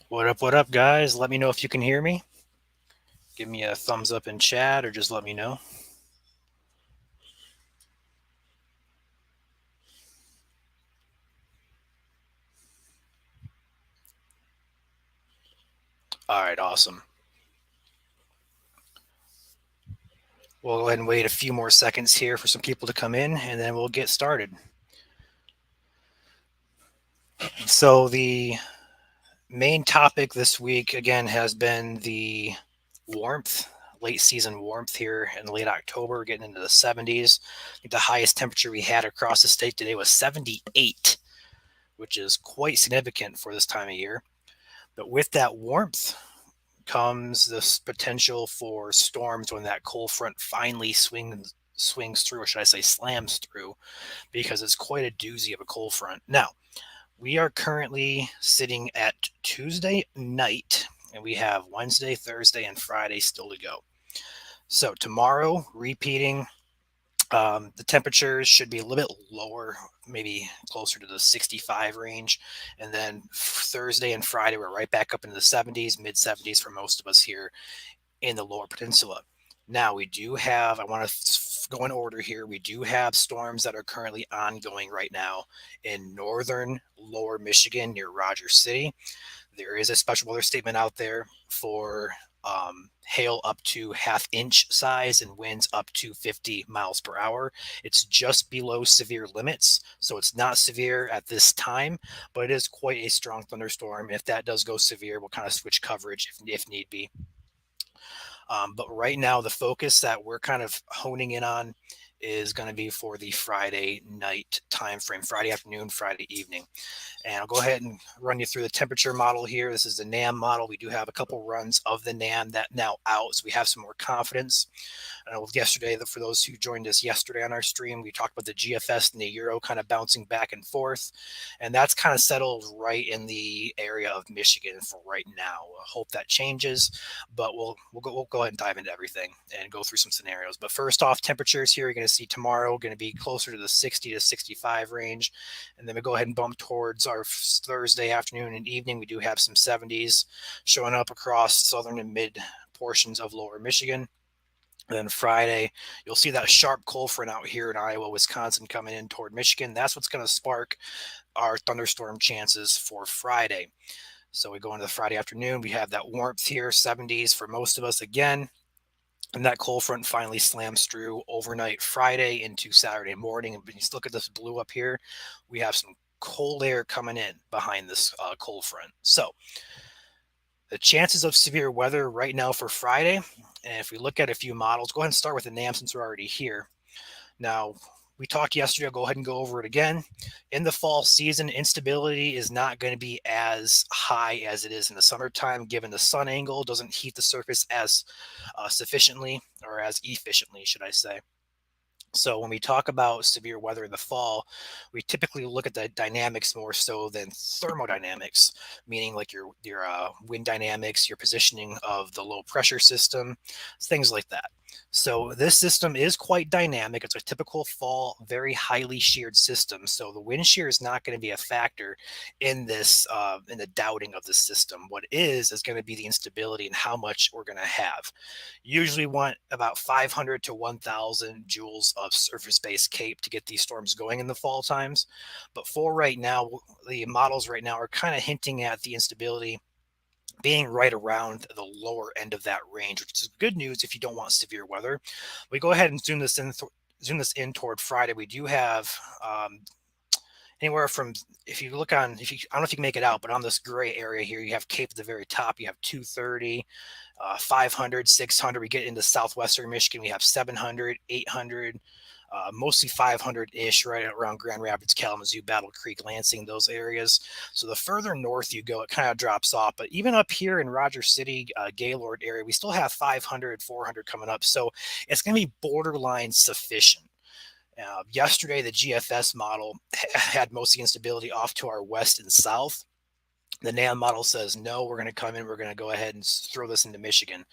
What up, guys? Let me know if you can hear me. Give me a thumbs up in chat or just let me know. All right, awesome. We'll go ahead and wait a few more seconds here for some people to come in and then we'll get started. So, the main topic this week, again, has been the warmth, late season warmth here in late October, getting into the 70s. I think the highest temperature we had across the state today was 78, which is quite significant for this time of year. But with that warmth, comes this potential for storms when that cold front finally swings through, or should I say slams through, because it's quite a doozy of a cold front. Now, we are currently sitting at Tuesday night, and we have Wednesday, Thursday, and Friday still to go. So tomorrow, repeating, the temperatures should be a little bit lower, maybe closer to the 65 range. And then Thursday and Friday, we're right back up into the 70s, mid 70s for most of us here in the lower peninsula. Now, we do have, I want to go in order here. We do have storms that are currently ongoing right now in northern lower Michigan near Rogers City. There is a special weather statement out there for hail up to half-inch size and winds up to 50 miles per hour. It's just below severe limits, so it's not severe at this time, but it is quite a strong thunderstorm. If that does go severe, we'll kind of switch coverage if need be. But right now, the focus that we're kind of honing in on is going to be for the Friday night time frame, Friday afternoon, Friday evening. And I'll go ahead and run you through the temperature model here. This is the NAM model. We do have a couple runs of the NAM that now out, so we have some more confidence. I know yesterday, for those who joined us yesterday on our stream, we talked about the GFS and the Euro kind of bouncing back and forth, and that's kind of settled right in the area of Michigan for right now. I hope that changes, but we'll go ahead and dive into everything and go through some scenarios. But first off, temperatures here, you're going to see tomorrow going to be closer to the 60 to 65 range, and then we go ahead and bump towards our Thursday afternoon and evening. We do have some 70s showing up across southern and mid portions of lower Michigan. And then Friday, you'll see that sharp cold front out here in Iowa, Wisconsin coming in toward Michigan. That's what's going to spark our thunderstorm chances for Friday. So we go into the Friday afternoon. We have that warmth here, 70s for most of us again. And that cold front finally slams through overnight Friday into Saturday morning. And when you look at this blue up here, we have some cold air coming in behind this cold front. So the chances of severe weather right now for Friday, and if we look at a few models, go ahead and start with the NAM since we're already here. Now, we talked yesterday. I'll go ahead and go over it again. In the fall season, instability is not going to be as high as it is in the summertime, given the sun angle doesn't heat the surface as sufficiently or as efficiently, should I say. So when we talk about severe weather in the fall, we typically look at the dynamics more so than thermodynamics, meaning like your wind dynamics, your positioning of the low pressure system, things like that. So this system is quite dynamic. It's a typical fall, very highly sheared system. So the wind shear is not going to be a factor in this in the doubting of the system. What is going to be the instability and how much we're going to have. Usually want about 500 to 1,000 joules of surface-based CAPE to get these storms going in the fall times. But for right now, the models right now are kind of hinting at the instability being right around the lower end of that range, which is good news if you don't want severe weather. We go ahead and zoom this in toward Friday. We do have anywhere from, if you look on, if you, I don't know if you can make it out, but on this gray area here, you have Cape at the very top. You have 230, 500, 600. We get into southwestern Michigan. We have 700, 800, mostly 500-ish right around Grand Rapids, Kalamazoo, Battle Creek, Lansing, those areas. So the further north you go, it kind of drops off. But even up here in Rogers City, Gaylord area, we still have 500, 400 coming up. So it's going to be borderline sufficient. Yesterday, the GFS model had most of the instability off to our west and south. The NAM model says, no, we're going to come in, we're going to go ahead and throw this into Michigan.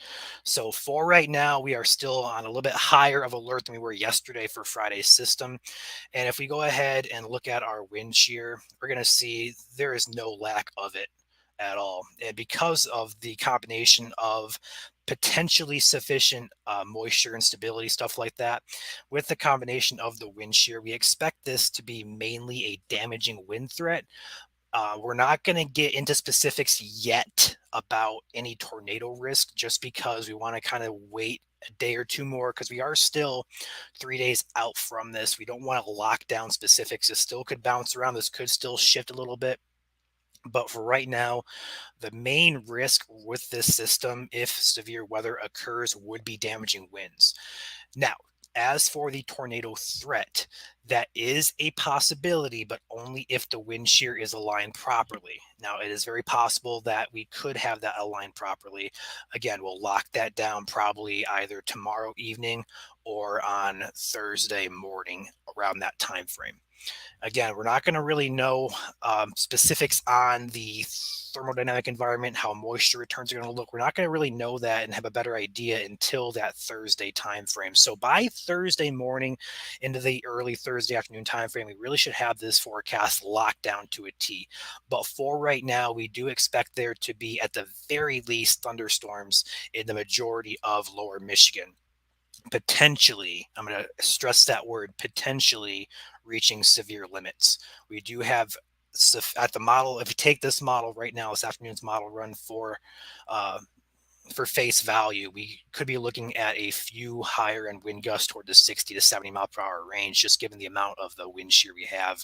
So for right now, we are still on a little bit higher of alert than we were yesterday for Friday's system. And if we go ahead and look at our wind shear, we're going to see there is no lack of it at all. And because of the combination of potentially sufficient moisture and stability, stuff like that, with the combination of the wind shear, we expect this to be mainly a damaging wind threat. We're not going to get into specifics yet about any tornado risk just because we want to kind of wait a day or two more because we are still 3 days out from this. We don't want to lock down specifics. It still could bounce around. This could still shift a little bit. But for right now, the main risk with this system, if severe weather occurs, would be damaging winds. Now, as for the tornado threat, that is a possibility, but only if the wind shear is aligned properly. Now, it is very possible that we could have that aligned properly. Again, we'll lock that down probably either tomorrow evening or on Thursday morning around that time frame. Again, we're not going to really know specifics on the thermodynamic environment, how moisture returns are going to look. We're not going to really know that and have a better idea until that Thursday time frame. So by Thursday morning into the early Thursday afternoon time frame, we really should have this forecast locked down to a T. But for right now, we do expect there to be at the very least thunderstorms in the majority of lower Michigan. Potentially, I'm going to stress that word, potentially reaching severe limits. We do have at the model, if you take this model right now, this afternoon's model run uh, for face value, we could be looking at a few higher end wind gusts toward the 60 to 70 mile per hour range, just given the amount of the wind shear we have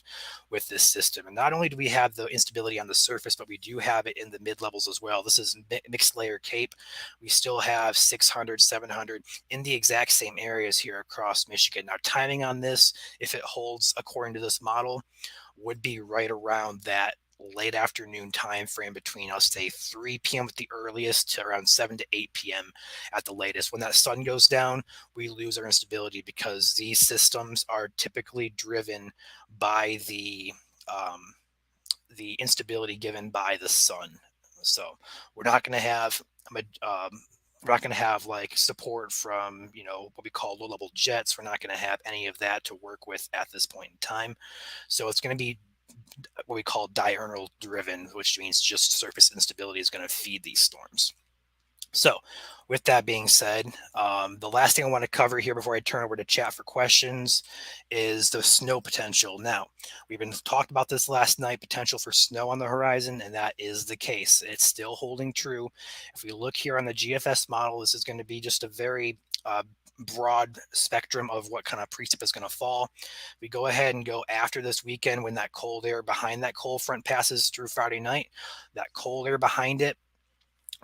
with this system. And not only do we have the instability on the surface, but we do have it in the mid levels as well. This is mixed layer CAPE. We still have 600, 700 in the exact same areas here across Michigan. Now, timing on this, if it holds according to this model, would be right around that late afternoon time frame between, I'll say, 3 p.m. at the earliest to around 7 to 8 p.m. at the latest. When that sun goes down, we lose our instability because these systems are typically driven by the instability given by the sun. So we're not going to have we're not going to have like support from what we call low level jets. We're not going to have any of that to work with at this point in time. So it's going to be what we call diurnal driven, which means just surface instability is going to feed these storms. So, with that being said, the last thing I want to cover here before I turn over to chat for questions is the snow potential. Now, we've been talked about this last night, potential for snow on the horizon, and that is the case. It's still holding true. If we look here on the GFS model, this is going to be just a very broad spectrum of what kind of precip is going to fall. We go ahead and go after this weekend when that cold air behind that cold front passes through Friday night. That cold air behind it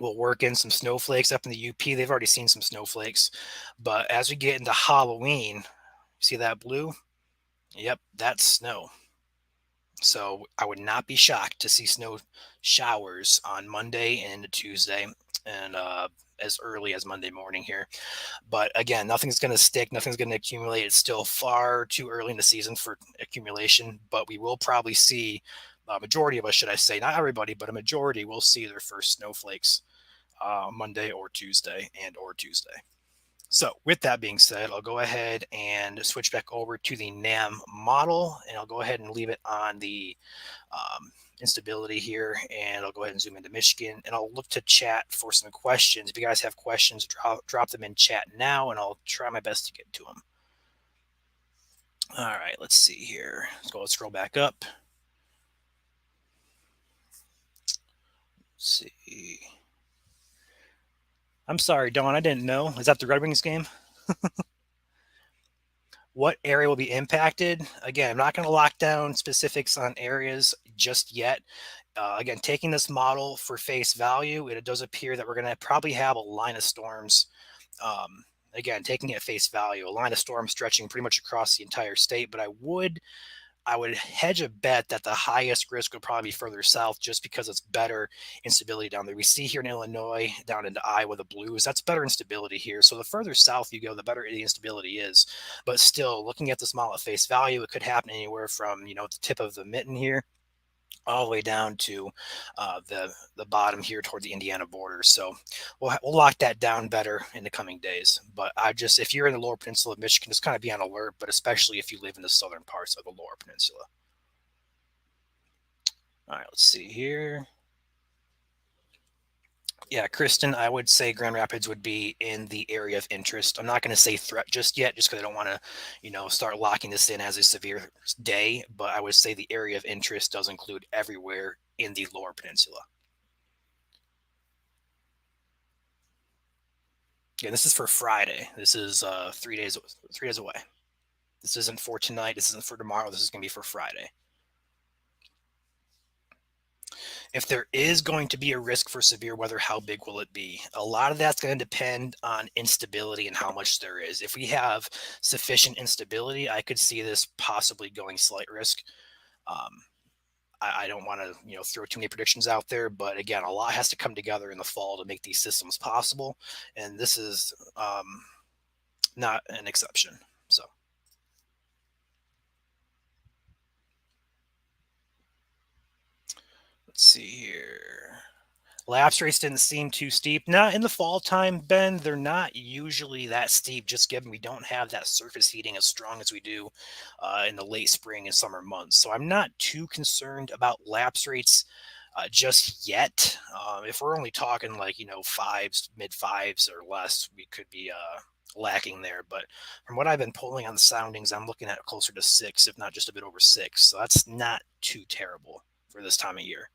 will work in some snowflakes up in the UP. They've already seen some snowflakes. But as we get into Halloween, see that blue? Yep, that's snow. So I would not be shocked to see snow showers on Monday and Tuesday and as early as Monday morning here. But again, nothing's going to stick. Nothing's going to accumulate. It's still far too early in the season for accumulation, but we will probably see a majority of us, should I say, not everybody, but a majority will see their first snowflakes Monday or Tuesday or Tuesday. So with that being said, I'll go ahead and switch back over to the NAM model, and I'll go ahead and leave it on the instability here, and I'll go ahead and zoom into Michigan, and I'll look to chat for some questions. If you guys have questions, drop them in chat now, and I'll try my best to get to them. All right, let's see here. Let's scroll back up. Let's see. I'm sorry, Dawn, I didn't know. Is that the Red Wings game? What area will be impacted? Again, I'm not going to lock down specifics on areas just yet. Again, taking this model for face value, it does appear that we're going to probably have a line of storms. Again, taking it at face value, a line of storms stretching pretty much across the entire state. But I would hedge a bet that the highest risk would probably be further south just because it's better instability down there. We see here in Illinois, down into Iowa, the blues, that's better instability here. So the further south you go, the better the instability is. But still, looking at this model at face value, it could happen anywhere from, the tip of the mitten here all the way down to the bottom here toward the Indiana border. So we'll lock that down better in the coming days. But if you're in the lower peninsula of Michigan, just kind of be on alert, but especially if you live in the southern parts of the lower peninsula. All right, let's see here. Yeah, Kristen, I would say Grand Rapids would be in the area of interest. I'm not going to say threat just yet, just because I don't want to, start locking this in as a severe day. But I would say the area of interest does include everywhere in the Lower Peninsula. Yeah, this is for Friday. This is 3 days away. This isn't for tonight. This isn't for tomorrow. This is going to be for Friday. If there is going to be a risk for severe weather, how big will it be? A lot of that's going to depend on instability and how much there is. If we have sufficient instability, I could see this possibly going slight risk. Um, I don't want to, throw too many predictions out there, but again, a lot has to come together in the fall to make these systems possible, and this is not an exception. So let's see here. Lapse rates didn't seem too steep. Not in the fall time, Ben. They're not usually that steep, just given we don't have that surface heating as strong as we do in the late spring and summer months. So I'm not too concerned about lapse rates just yet. If we're only talking like, fives, mid fives or less, we could be lacking there. But from what I've been pulling on the soundings, I'm looking at closer to six, if not just a bit over six. So that's not too terrible for this time of year.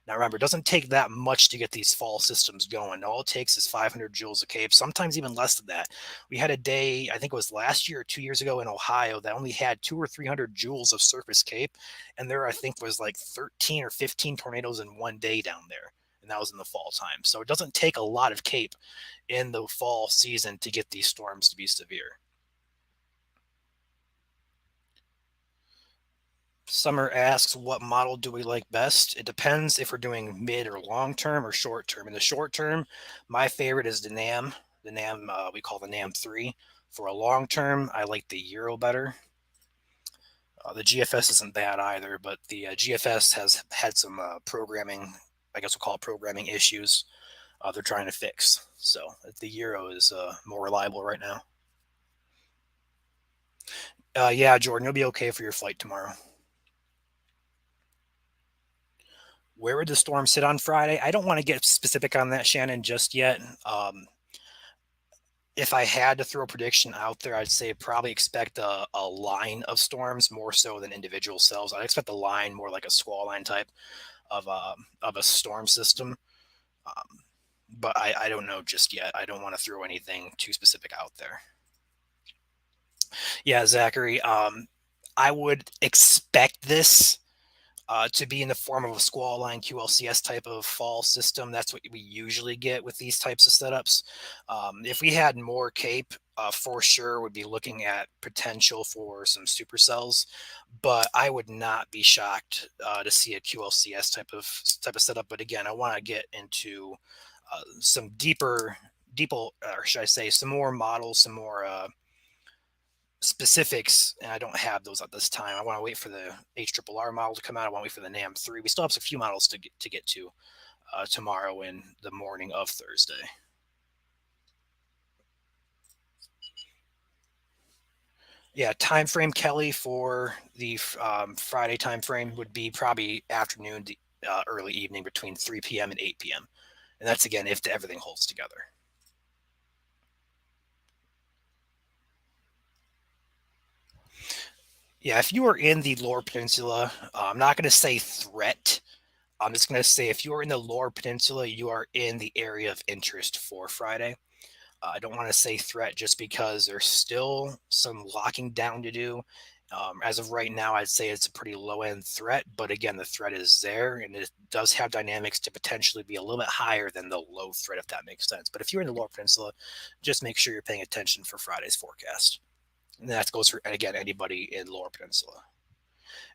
Now, remember, it doesn't take that much to get these fall systems going. All it takes is 500 joules of CAPE, sometimes even less than that. We had a day, I think it was last year or 2 years ago in Ohio, that only had 200 or 300 joules of surface CAPE. And there, I think, was like 13 or 15 tornadoes in one day down there. And that was in the fall time. So it doesn't take a lot of CAPE in the fall season to get these storms to be severe. Summer asks, what model do we like best? It depends if we're doing mid or long term or short term. In the short term, my favorite is the NAM. The NAM, we call the NAM 3. For a long term, I like the Euro better. The GFS isn't bad either, but the GFS has had some programming, I guess we'll call it programming issues they're trying to fix. So the Euro is more reliable right now. Yeah, Jordan, you'll be okay for your flight tomorrow. Where would the storm sit on Friday? I don't want to get specific on that, Shannon, just yet. If I had to throw a prediction out there, I'd say probably expect a line of storms more so than individual cells. I'd expect a line more like a squall line type of a storm system. Um, but I don't know just yet. I don't want to throw anything too specific out there. Yeah, Zachary, I would expect this to be in the form of a squall line QLCS type of fall system. That's what we usually get with these types of setups. If we had more CAPE, for sure, would be looking at potential for some supercells, but I would not be shocked to see a QLCS type of setup. But again, I want to get into some deeper, or should I say, some more models, some more specifics, and I don't have those at this time. I want to wait for the HRRR model to come out. I want to wait for the NAM 3. We still have a few models to get to tomorrow and the morning of Thursday. Yeah, time frame, Kelly, for the Friday time frame would be probably afternoon to early evening between 3 p.m. and 8 p.m. And that's again if everything holds together. Yeah, if you are in the Lower Peninsula, I'm not going to say threat. I'm just going to say if you are in the Lower Peninsula, you are in the area of interest for Friday. I don't want to say threat just because there's still some locking down to do. As of right now, I'd say it's a pretty low end threat, but again, the threat is there and it does have dynamics to potentially be a little bit higher than the low threat, if that makes sense. But if you're in the Lower Peninsula, just make sure you're paying attention for Friday's forecast. And that goes for, again, anybody in Lower Peninsula.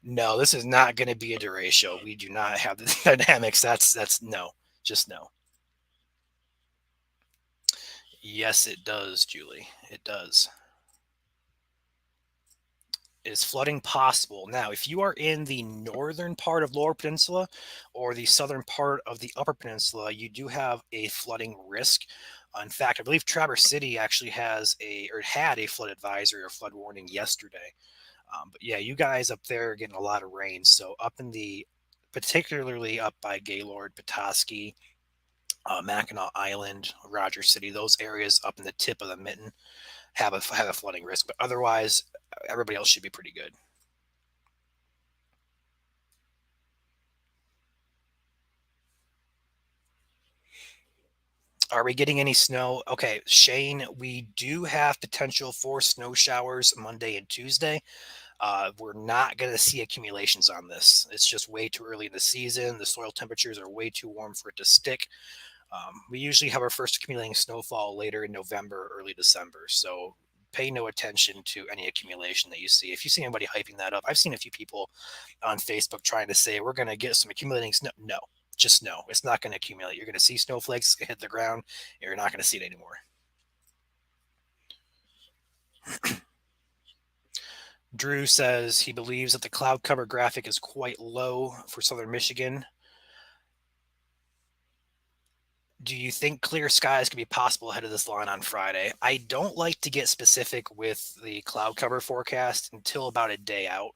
No, this is not going to be a derecho. We do not have the dynamics. That's no, just no. Yes, it does, Julie. It does. Is flooding possible? Now, if you are in the northern part of Lower Peninsula or the southern part of the Upper Peninsula, you do have a flooding risk. In fact, I believe Traverse City actually has or had a flood advisory or flood warning yesterday. But yeah, you guys up there are getting a lot of rain. So up in particularly up by Gaylord, Petoskey, Mackinac Island, Rogers City, those areas up in the tip of the mitten have a flooding risk, but otherwise, everybody else should be pretty good. Are we getting any snow? Okay, Shane, we do have potential for snow showers Monday and Tuesday. We're not going to see accumulations on this. It's just way too early in the season. The soil temperatures are way too warm for it to stick. We usually have our first accumulating snowfall later in November, early December. So pay no attention to any accumulation that you see. If you see anybody hyping that up, I've seen a few people on Facebook trying to say we're going to get some accumulating snow. No, just no. It's not going to accumulate. You're going to see snowflakes hit the ground. And you're not going to see it anymore. Drew says he believes that the cloud cover graphic is quite low for southern Michigan. Do you think clear skies could be possible ahead of this line on Friday? I don't like to get specific with the cloud cover forecast until about a day out.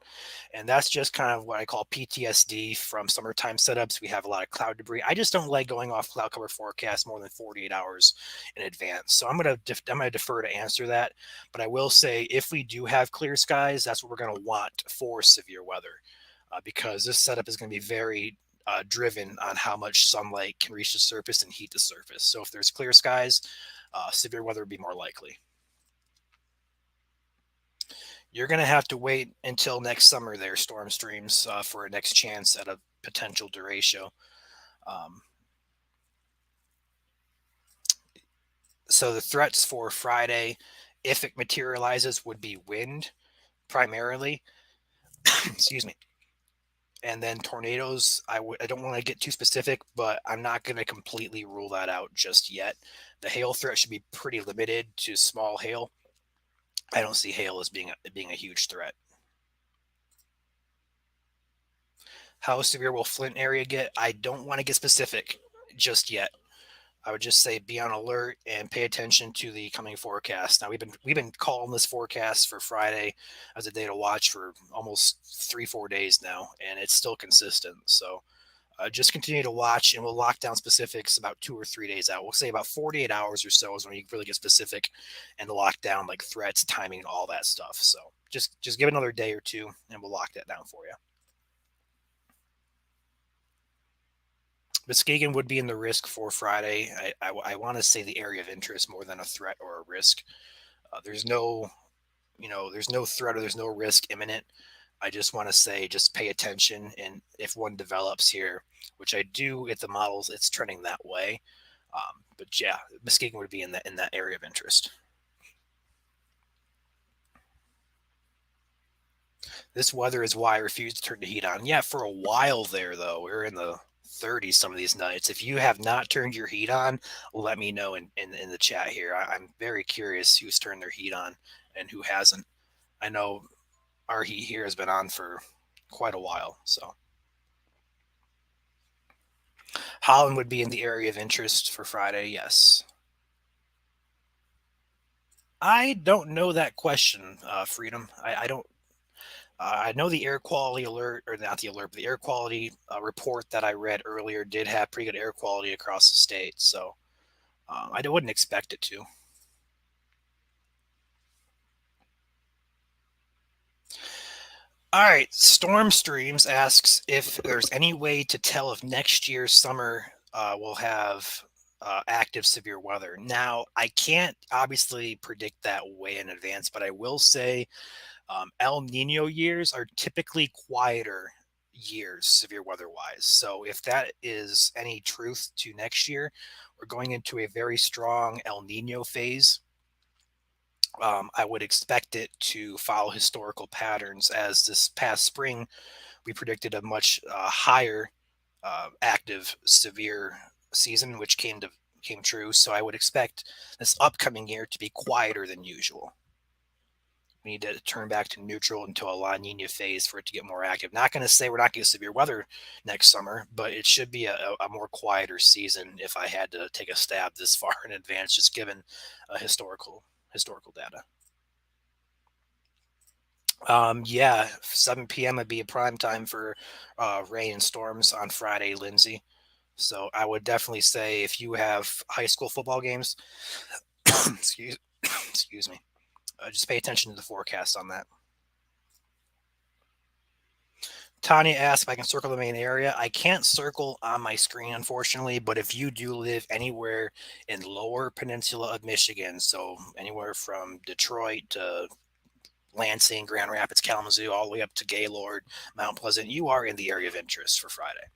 And that's just kind of what I call PTSD from summertime setups. We have a lot of cloud debris. I just don't like going off cloud cover forecast more than 48 hours in advance. So I'm gonna defer to answer that. But I will say if we do have clear skies, that's what we're gonna want for severe weather. Because this setup is going to be very driven on how much sunlight can reach the surface and heat the surface. So if there's clear skies, severe weather would be more likely. You're going to have to wait until next summer there, Storm Streams, for a next chance at a potential derecho. Um, so the threats for Friday, if it materializes, would be wind primarily. Excuse me. And then tornadoes, I don't want to get too specific, but I'm not going to completely rule that out just yet. The hail threat should be pretty limited to small hail. I don't see hail as being a huge threat. How severe will Flint area get? I don't want to get specific just yet. I would just say be on alert and pay attention to the coming forecast. Now we've been calling this forecast for Friday as a day to watch for almost 3-4 days now, and it's still consistent. So just continue to watch, and we'll lock down specifics about 2 or 3 days out. We'll say about 48 hours or so is when you really get specific and lock down like threats, timing, and all that stuff. So just give it another day or two, and we'll lock that down for you. Muskegon would be in the risk for Friday. I want to say the area of interest more than a threat or a risk. There's no, there's no threat or there's no risk imminent. I just want to say, just pay attention, and if one develops here, which I do at the models, it's trending that way. But yeah, Muskegon would be in that area of interest. This weather is why I refuse to turn the heat on. Yeah, for a while there though, we are in the 30s some of these nights. If you have not turned your heat on, let me know in the chat here. I'm very curious who's turned their heat on and who hasn't. I know our heat here has been on for quite a while. So Holland would be in the area of interest for Friday. Yes. I don't know that question, Freedom. I don't. I know the air quality alert, or not the alert, but the air quality report that I read earlier did have pretty good air quality across the state. So I wouldn't expect it to. All right, Storm Streams asks if there's any way to tell if next year's summer will have active severe weather. Now, I can't obviously predict that way in advance, but I will say El Nino years are typically quieter years, severe weather wise. So, if that is any truth to next year, we're going into a very strong El Nino phase. I would expect it to follow historical patterns. As this past spring, we predicted a much higher active severe season, which came true. So I would expect this upcoming year to be quieter than usual. We need to turn back to neutral until a La Nina phase for it to get more active. Not going to say we're not going to severe weather next summer, but it should be a more quieter season if I had to take a stab this far in advance, just given historical data. Yeah, 7 p.m. would be a prime time for rain and storms on Friday, Lindsay. So I would definitely say if you have high school football games, excuse, excuse me, just pay attention to the forecast on that. Tanya asked if I can circle the main area. I can't circle on my screen, unfortunately, but if you do live anywhere in lower peninsula of Michigan, so anywhere from Detroit to Lansing, Grand Rapids, Kalamazoo, all the way up to Gaylord, Mount Pleasant, you are in the area of interest for Friday.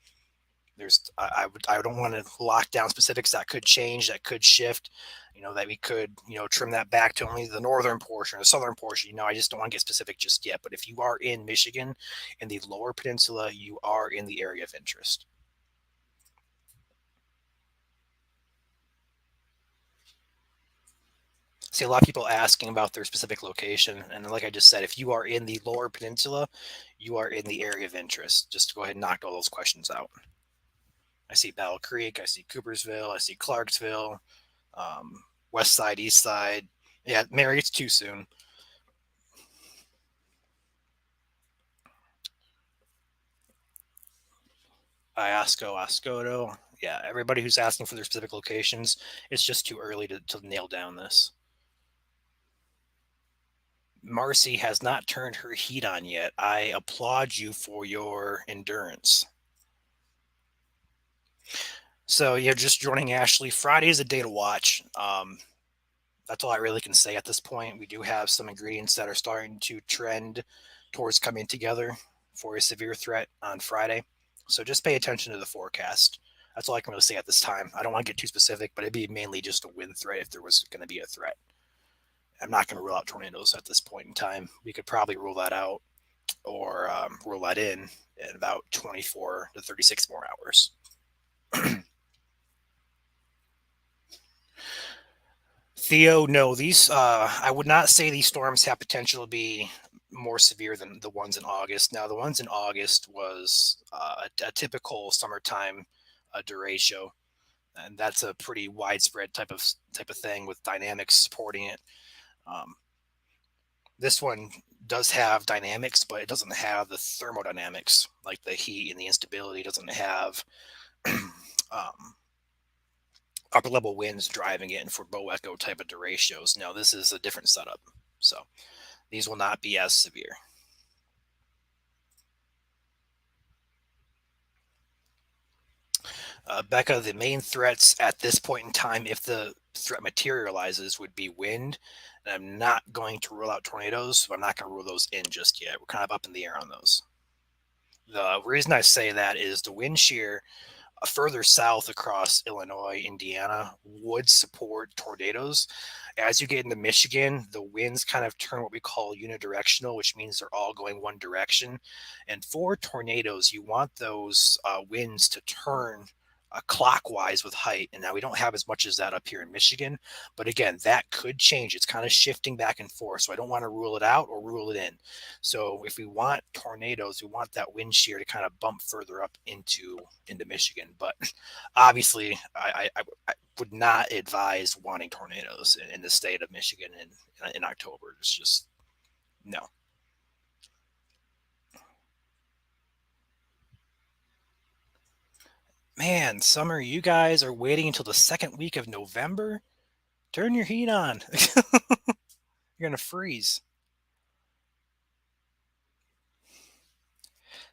I don't want to lock down specifics. That could change, that could shift, that we could trim that back to only the northern portion or the southern portion. I just don't want to get specific just yet, but if you are in Michigan in the lower peninsula, you are in the area of interest. See a lot of people asking about their specific location, and like I just said, if you are in the lower peninsula, you are in the area of interest. Just to go ahead and knock all those questions out. I see Battle Creek, I see Coopersville, I see Clarksville, west side, east side. Yeah, Mary, it's too soon. Iasco, Ascoto. Yeah, everybody who's asking for their specific locations, it's just too early to nail down this. Marcy has not turned her heat on yet. I applaud you for your endurance. So, yeah, just joining Ashley. Friday is a day to watch. That's all I really can say at this point. We do have some ingredients that are starting to trend towards coming together for a severe threat on Friday. So just pay attention to the forecast. That's all I can really say at this time. I don't want to get too specific, but it'd be mainly just a wind threat if there was going to be a threat. I'm not going to rule out tornadoes at this point in time. We could probably rule that out or rule that in about 24 to 36 more hours. Theo, no, these I would not say these storms have potential to be more severe than the ones in August. Now, the ones in August was a typical summertime derecho, and that's a pretty widespread type of thing with dynamics supporting it. Um, this one does have dynamics, but it doesn't have the thermodynamics like the heat and the instability. It doesn't have upper level winds driving it and for bow echo type of derechos. Now, this is a different setup, so these will not be as severe. Becca, the main threats at this point in time, if the threat materializes, would be wind. And I'm not going to rule out tornadoes, but I'm not going to rule those in just yet. We're kind of up in the air on those. The reason I say that is the wind shear further south across Illinois, Indiana would support tornadoes. As you get into Michigan, the winds kind of turn what we call unidirectional, which means they're all going one direction. And for tornadoes, you want those winds to turn clockwise with height. And now we don't have as much as that up here in Michigan. But again, that could change. It's kind of shifting back and forth. So I don't want to rule it out or rule it in. So if we want tornadoes, we want that wind shear to kind of bump further up into Michigan. But obviously, I would not advise wanting tornadoes in the state of Michigan in October. It's just no. Man, summer, you guys are waiting until the second week of November? Turn your heat on. You're going to freeze.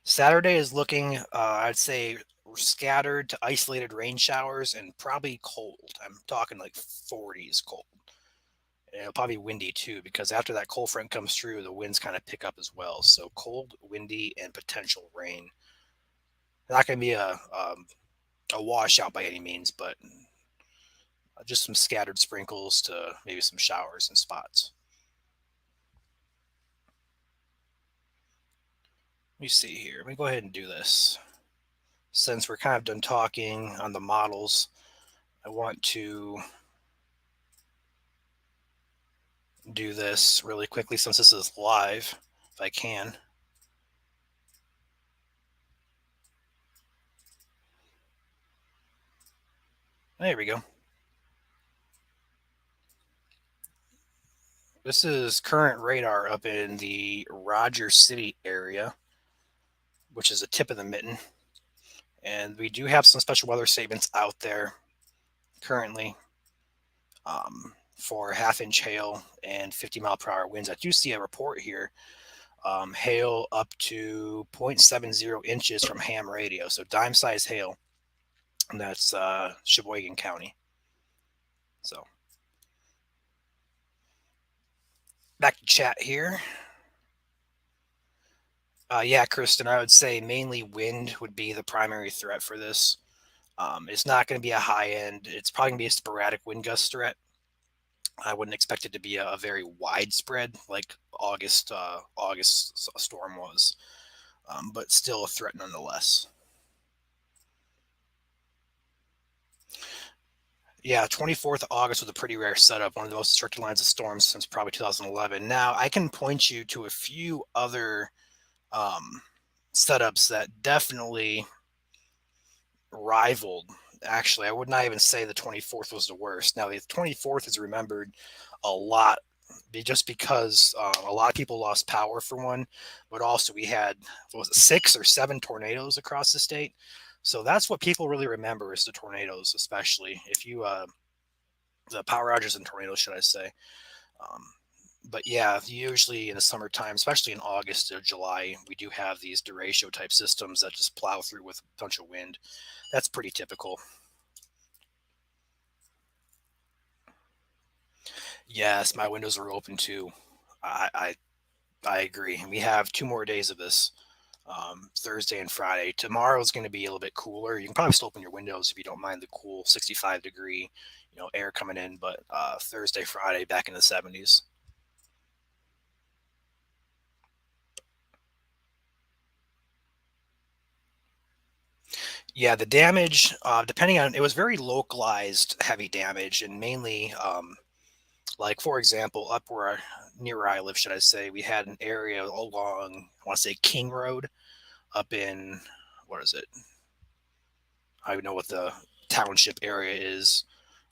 Saturday is looking, I'd say, scattered to isolated rain showers and probably cold. I'm talking like 40s cold. And it'll probably be windy too, because after that cold front comes through, the winds kind of pick up as well. So cold, windy, and potential rain. Not going to be a washout by any means, but just some scattered sprinkles to maybe some showers in spots. Let me see here. Let me go ahead and do this. Since we're kind of done talking on the models, I want to do this really quickly since this is live, if I can. There we go. This is current radar up in the Rogers City area, which is the tip of the mitten. And we do have some special weather statements out there currently for half-inch hail and 50-mile-per-hour winds. I do see a report here. Hail up to 0.70 inches from ham radio, so dime-size hail. And that's Sheboygan County. So back to chat here. Yeah, Kristen, I would say mainly wind would be the primary threat for this. It's not going to be a high end. It's probably going to be a sporadic wind gust threat. I wouldn't expect it to be a very widespread like August storm was, but still a threat nonetheless. Yeah, 24th of August was a pretty rare setup, one of the most destructive lines of storms since probably 2011. Now, I can point you to a few other um, setups that definitely rivaled. Actually, I would not even say the 24th was the worst. Now, the 24th is remembered a lot just because a lot of people lost power for one, but also we had, what was it, 6 or 7 tornadoes across the state. So that's what people really remember is the tornadoes, especially if you, the power outages and tornadoes, should I say. Um, but yeah, usually in the summertime, especially in August or July, we do have these derecho type systems that just plow through with a bunch of wind. That's pretty typical. Yes, my windows are open too. I I, I agree. We have 2 more days of this, Thursday and Friday. Tomorrow is going to be a little bit cooler. You can probably still open your windows if you don't mind the cool 65 degree, air coming in. But Thursday, Friday, back in the 70s. Yeah, the damage, depending on, it was very localized heavy damage, and mainly, like for example, up where near where I live, should I say, we had an area along, I want to say King Road, up in what is it? I don't know what the township area is,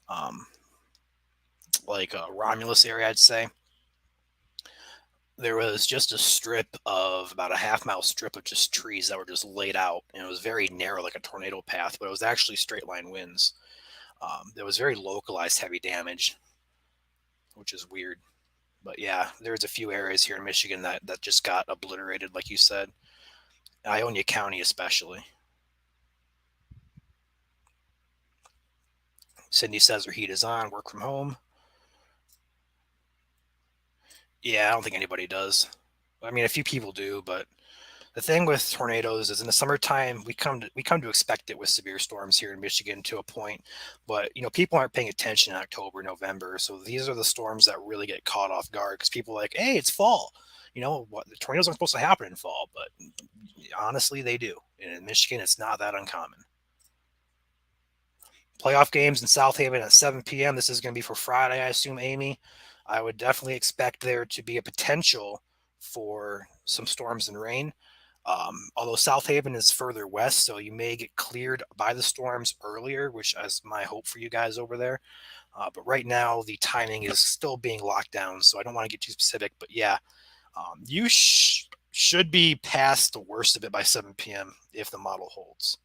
um, like Romulus area, I'd say. There was just a strip of about a half-mile strip of just trees that were just laid out, and it was very narrow, like a tornado path, but it was actually straight line winds. There was very localized heavy damage, which is weird. But yeah, there's a few areas here in Michigan that just got obliterated, like you said. Ionia County, especially. Sydney says her heat is on, work from home. Yeah, I don't think anybody does. I mean, a few people do, but the thing with tornadoes is in the summertime we come to expect it with severe storms here in Michigan to a point, but people aren't paying attention in October, November. So these are the storms that really get caught off guard because people are like, hey, it's fall. What, the tornadoes aren't supposed to happen in fall, but honestly, they do. And in Michigan, it's not that uncommon. Playoff games in South Haven at 7 p.m. This is going to be for Friday, I assume, Amy. I would definitely expect there to be a potential for some storms and rain. Although South Haven is further west, so you may get cleared by the storms earlier, which is my hope for you guys over there. But right now, the timing is still being locked down, so I don't want to get too specific. But yeah, you should be past the worst of it by 7 p.m. if the model holds.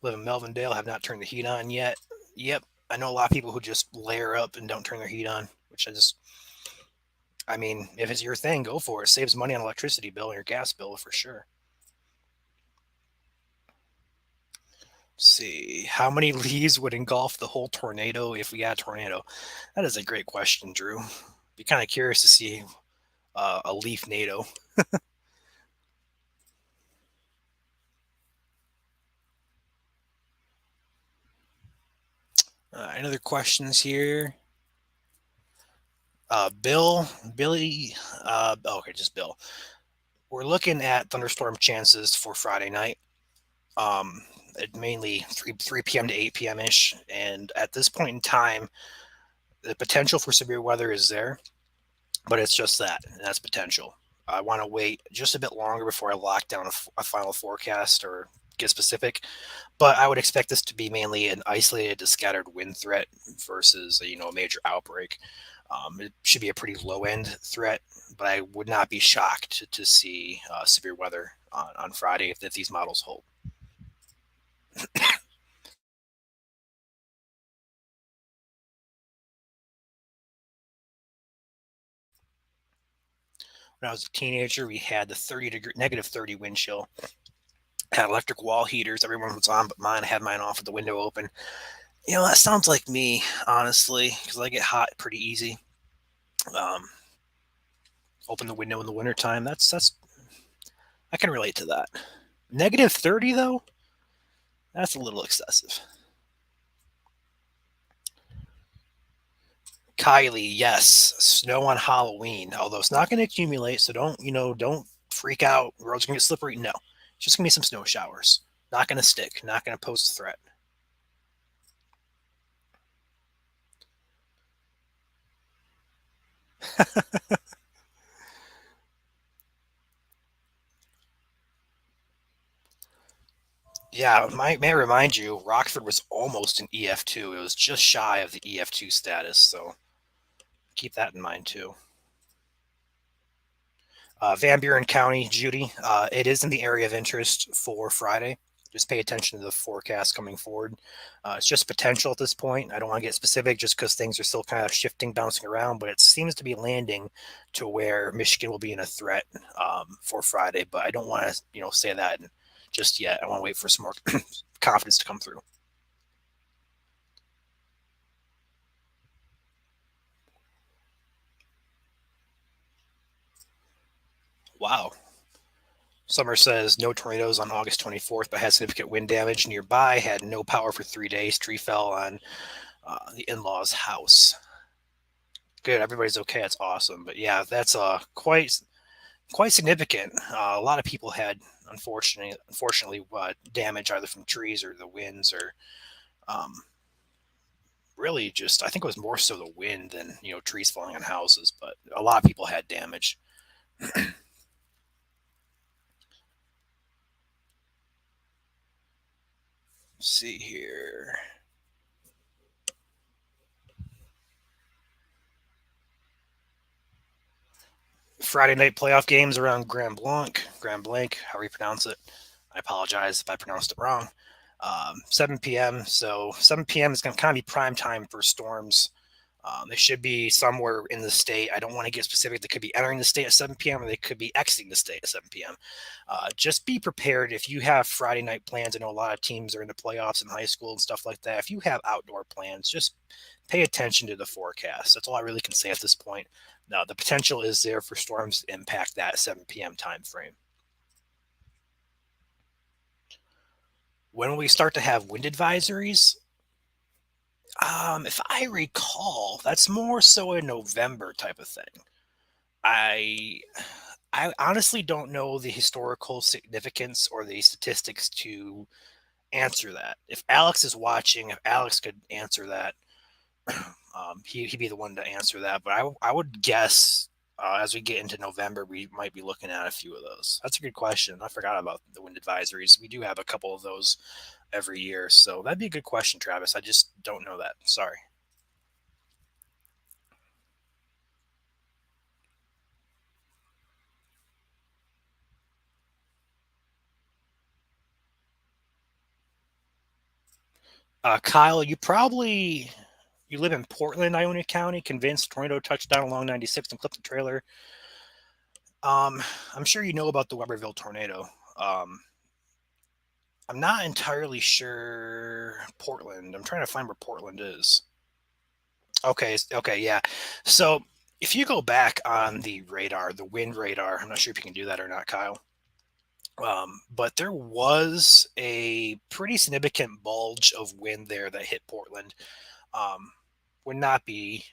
Live in Melvindale, have not turned the heat on yet. Yep, I know a lot of people who just layer up and don't turn their heat on, which I mean, if it's your thing, go for it. Saves money on electricity bill and your gas bill for sure. See, how many leaves would engulf the whole tornado if we had a tornado? That is a great question, Drew. Be kind of curious to see a leaf NATO. Any other questions here? Billy, okay, just Bill. We're looking at thunderstorm chances for Friday night. Mainly 3 p.m. to 8 p.m. ish. And at this point in time, the potential for severe weather is there, but it's just that, and that's potential. I want to wait just a bit longer before I lock down a final forecast or get specific. But I would expect this to be mainly an isolated to scattered wind threat versus a major outbreak. It should be a pretty low end threat, but I would not be shocked to see severe weather on Friday if these models hold. When I was a teenager, we had the negative 30 wind chill. Had electric wall heaters. Everyone was on, but mine. I had mine off with the window open. That sounds like me, honestly, because I get hot pretty easy. Um, Open the window in the wintertime. That's I can relate to that. Negative 30 though, that's a little excessive. Kylie, yes, snow on Halloween. Although it's not going to accumulate, so don't freak out. Roads gonna get slippery. No, it's just gonna be some snow showers. Not going to stick. Not going to pose a threat. Yeah, may I remind you, Rockford was almost an EF2. It was just shy of the EF2 status, so keep that in mind too. Van Buren County, Judy, it is in the area of interest for Friday. Just pay attention to the forecast coming forward. It's just potential at this point. I don't want to get specific just because things are still kind of shifting, bouncing around, but it seems to be landing to where Michigan will be in a threat for Friday. But I don't want to, say that just yet. I want to wait for some more confidence to come through. Wow. Summer says no tornadoes on August 24th, but had significant wind damage nearby. Had no power for 3 days. Tree fell on the in-laws' house. Good, everybody's okay. That's awesome. But yeah, that's quite significant. A lot of people had unfortunately damage either from trees or the winds or um, really just I think it was more so the wind than trees falling on houses. But a lot of people had damage. Let's see here. Friday night playoff games around Grand Blanc, however you pronounce it. I apologize if I pronounced it wrong. 7 p.m. So 7 p.m. is going to kind of be prime time for storms. They should be somewhere in the state. I don't want to get specific. They could be entering the state at 7 p.m. or they could be exiting the state at 7 p.m. Just be prepared if you have Friday night plans. I know a lot of teams are in the playoffs in high school and stuff like that. If you have outdoor plans, just pay attention to the forecast. That's all I really can say at this point. Now, the potential is there for storms to impact that 7 p.m. time frame. When will we start to have wind advisories? If I recall, that's more so a November type of thing. I I honestly don't know the historical significance or the statistics to answer that. If Alex is watching, if Alex could answer that, he'd be the one to answer that. But I would guess as we get into November, we might be looking at a few of those. That's a good question. I forgot about the wind advisories. We do have a couple of those every year, so that'd be a good question, Travis. I just don't know that. Sorry. Kyle, you live in Portland, Iona County. Convinced tornado touchdown along 96 and clipped the trailer. I'm sure you know about the Weberville tornado. Um, I'm not entirely sure Portland. I'm trying to find where Portland is. Okay, okay, yeah. So if you go back on the radar, the wind radar, I'm not sure if you can do that or not, Kyle. But there was a pretty significant bulge of wind there that hit Portland. Um, would not be,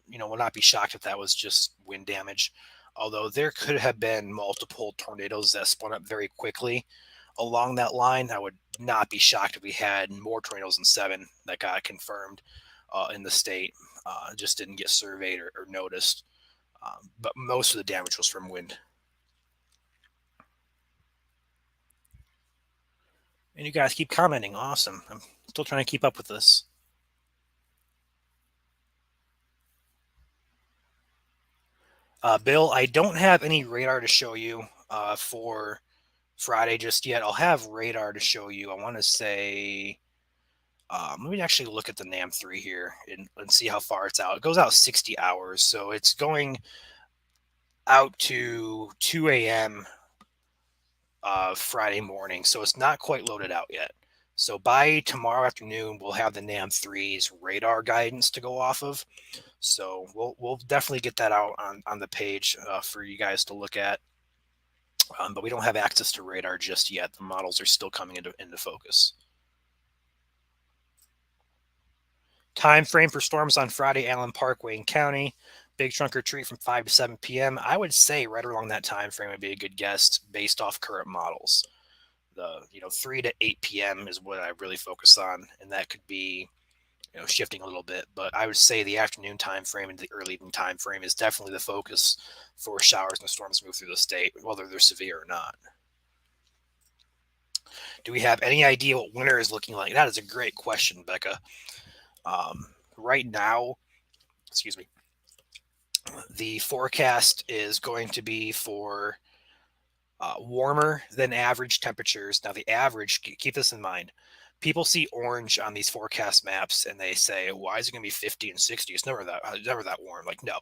would not be shocked if that was just wind damage. Although there could have been multiple tornadoes that spun up very quickly along that line. I would not be shocked if we had more tornadoes than seven that got confirmed in the state. Just didn't get surveyed or noticed. But most of the damage was from wind. And you guys keep commenting. Awesome. I'm still trying to keep up with this. Bill, I don't have any radar to show you for Friday just yet. I'll have radar to show you. I want to say, let me actually look at the NAM3 here and see how far it's out. It goes out 60 hours, so it's going out to 2 a.m. Friday morning, so it's not quite loaded out yet. So by tomorrow afternoon, we'll have the NAM3's radar guidance to go off of. So we'll definitely get that out on the page for you guys to look at. But we don't have access to radar just yet. The models are still coming into focus. Time frame for storms on Friday, Allen Park, Wayne County. Big trunk or treat from 5 to 7 p.m. I would say right along that time frame would be a good guess based off current models. The 3 to 8 p.m. is what I really focus on, and that could be shifting a little bit. But I would say the afternoon time frame and the early evening time frame is definitely the focus for showers and storms move through the state, whether they're severe or not. Do we have any idea what winter is looking like? That is a great question, Becca. Right now, excuse me, the forecast is going to be for warmer than average temperatures. Now, the average, keep this in mind. People see orange on these forecast maps and they say, why is it going to be 50 and 60? It's never that warm. Like, no.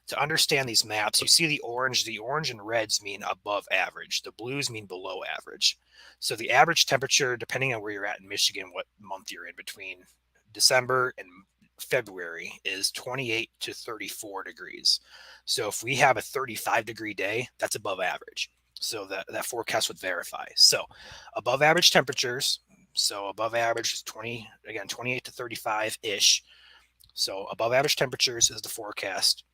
To understand these maps, you see the orange and reds mean above average. The blues mean below average. So the average temperature, depending on where you're at in Michigan, what month you're in between December and February, is 28 to 34 degrees. So if we have a 35-degree day, that's above average. So that forecast would verify. So above average temperatures. So above average is 28 to 35 ish. So above average temperatures is the forecast,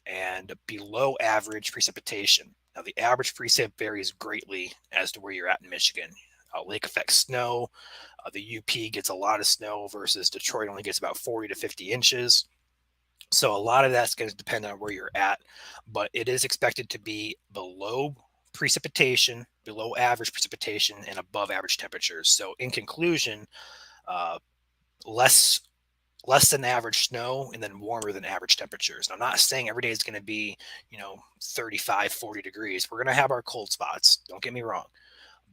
and below average precipitation. Now the average precip varies greatly as to where you're at in Michigan. Lake effect snow. The UP gets a lot of snow versus Detroit only gets about 40 to 50 inches. So a lot of that's going to depend on where you're at, but it is expected to be below precipitation, below average precipitation, and above average temperatures. So in conclusion, uh, less than average snow and then warmer than average temperatures. Now, I'm not saying every day is going to be 35, 40 degrees. We're going to have our cold spots, don't get me wrong,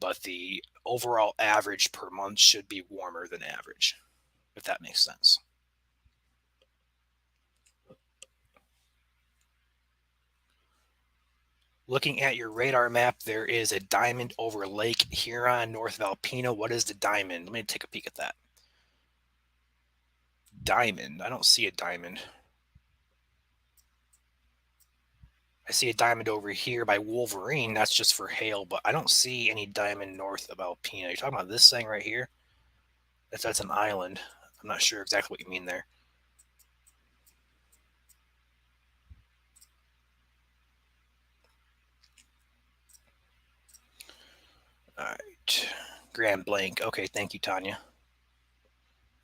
but the overall average per month should be warmer than average, if that makes sense. Looking at your radar map, there is a diamond over Lake Huron, north of Alpena. What is the diamond? Let me take a peek at that. Diamond. I don't see a diamond. I see a diamond over here by Wolverine. That's just for hail, but I don't see any diamond north of Alpena. You're talking about this thing right here? That's an island. I'm not sure exactly what you mean there. All right. Grand blank. Okay, thank you, Tanya.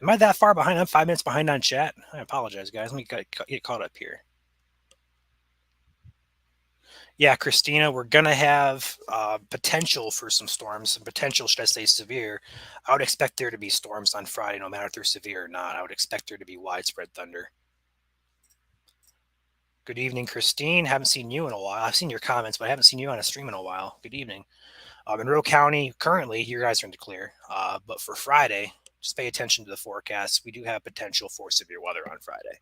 Am I that far behind? I'm 5 minutes behind on chat. I apologize, guys. Let me get caught up here. Yeah, Christina, we're going to have potential for some storms. Potential, should I say, severe. I would expect there to be storms on Friday, no matter if they're severe or not. I would expect there to be widespread thunder. Good evening, Christine. Haven't seen you in a while. I've seen your comments, but I haven't seen you on a stream in a while. Good evening. Monroe County, currently, you guys are in the clear. But for Friday, just pay attention to the forecast. We do have potential for severe weather on Friday.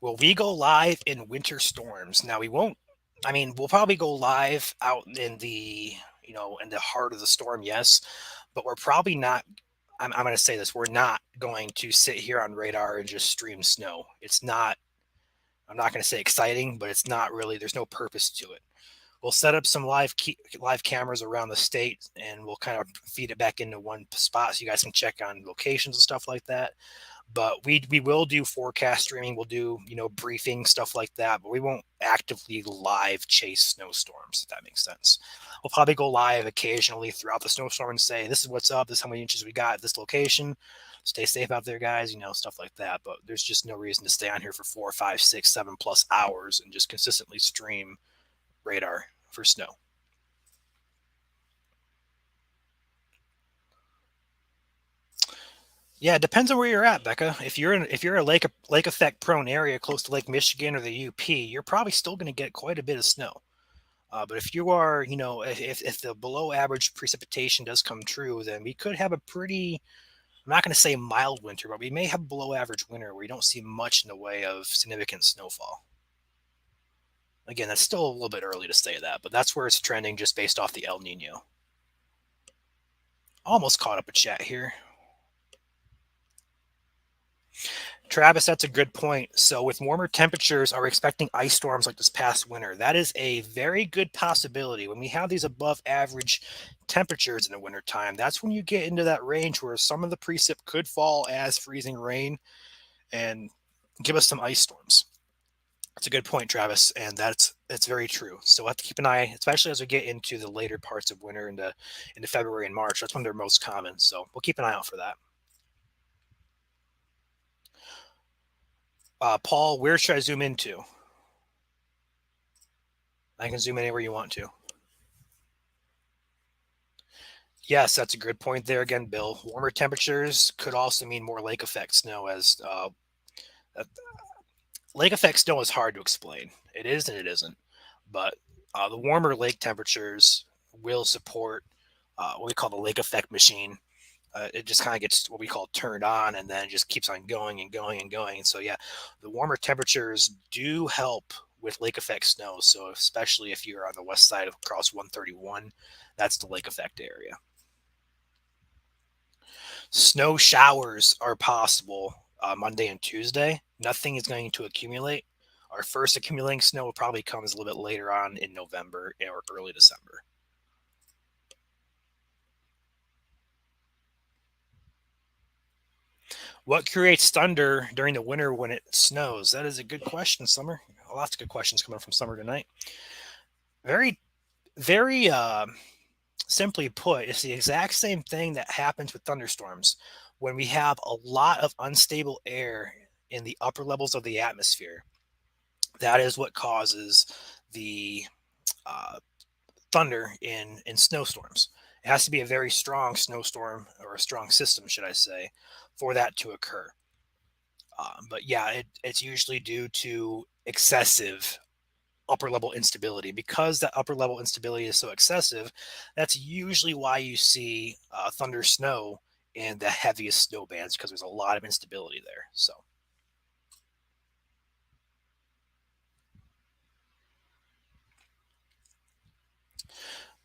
Will we go live in winter storms? Now, we won't. I mean, we'll probably go live out in the, in the heart of the storm, yes. But we're probably not. I'm going to say this. We're not going to sit here on radar and just stream snow. It's not. I'm not going to say exciting, but it's not really. There's no purpose to it. We'll set up some live cameras around the state, and we'll kind of feed it back into one spot so you guys can check on locations and stuff like that. But we will do forecast streaming. We'll do briefing stuff like that, but we won't actively live chase snowstorms, if that makes sense. We'll probably go live occasionally throughout the snowstorm and say, this is what's up, this is how many inches we got at this location. Stay safe out there, guys, stuff like that. But there's just no reason to stay on here for 4, 5, 6, 7+ hours and just consistently stream radar for snow. Yeah, it depends on where you're at, Becca. If you're a lake effect prone area close to Lake Michigan or the UP, you're probably still going to get quite a bit of snow. But if you are, if the below average precipitation does come true, then we could have a pretty, I'm not going to say mild winter, but we may have below average winter where you don't see much in the way of significant snowfall. Again, that's still a little bit early to say that, but that's where it's trending just based off the El Nino. Almost caught up with chat here. Travis, that's a good point. So, with warmer temperatures, are we expecting ice storms like this past winter? That is a very good possibility. When we have these above average temperatures in the wintertime, that's when you get into that range where some of the precip could fall as freezing rain and give us some ice storms. That's a good point, Travis, and that's very true. So we'll have to keep an eye, especially as we get into the later parts of winter into February and March. That's when they're most common. So we'll keep an eye out for that. Paul, where should I zoom into? I can zoom in anywhere you want to. Yes, that's a good point there again, Bill. Warmer temperatures could also mean more lake effect snow, as uh, lake effect snow is hard to explain. It is and it isn't. But the warmer lake temperatures will support what we call the lake effect machine. It just kind of gets what we call turned on and then it just keeps on going and going and going. So, yeah, the warmer temperatures do help with lake effect snow. So, especially if you're on the west side of across 131, that's the lake effect area. Snow showers are possible Monday and Tuesday. Nothing is going to accumulate. Our first accumulating snow will probably comes a little bit later on in November or early December. What creates thunder during the winter when it snows? That is a good question, Summer. Lots of good questions coming from Summer tonight. Very, very simply put, it's the exact same thing that happens with thunderstorms. When we have a lot of unstable air in the upper levels of the atmosphere, that is what causes the uh, thunder in snowstorms. It has to be a very strong snowstorm or a strong system, should I say, for that to occur. But yeah, it's usually due to excessive upper level instability. Because that upper level instability is so excessive, that's usually why you see thunder snow in the heaviest snow bands because there's a lot of instability there. So,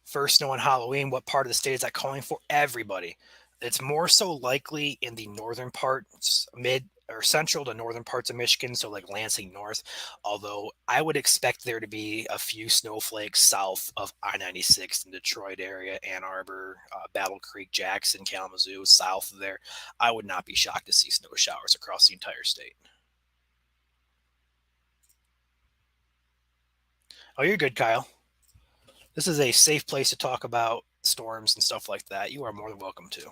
first snow on Halloween, what part of the state is that calling for? Everybody. It's more so likely in the northern parts, mid or central to northern parts of Michigan, so like Lansing North. Although I would expect there to be a few snowflakes south of I-96 in Detroit area, Ann Arbor, Battle Creek, Jackson, Kalamazoo, south of there. I would not be shocked to see snow showers across the entire state. Oh, you're good, Kyle. This is a safe place to talk about storms and stuff like that. You are more than welcome to.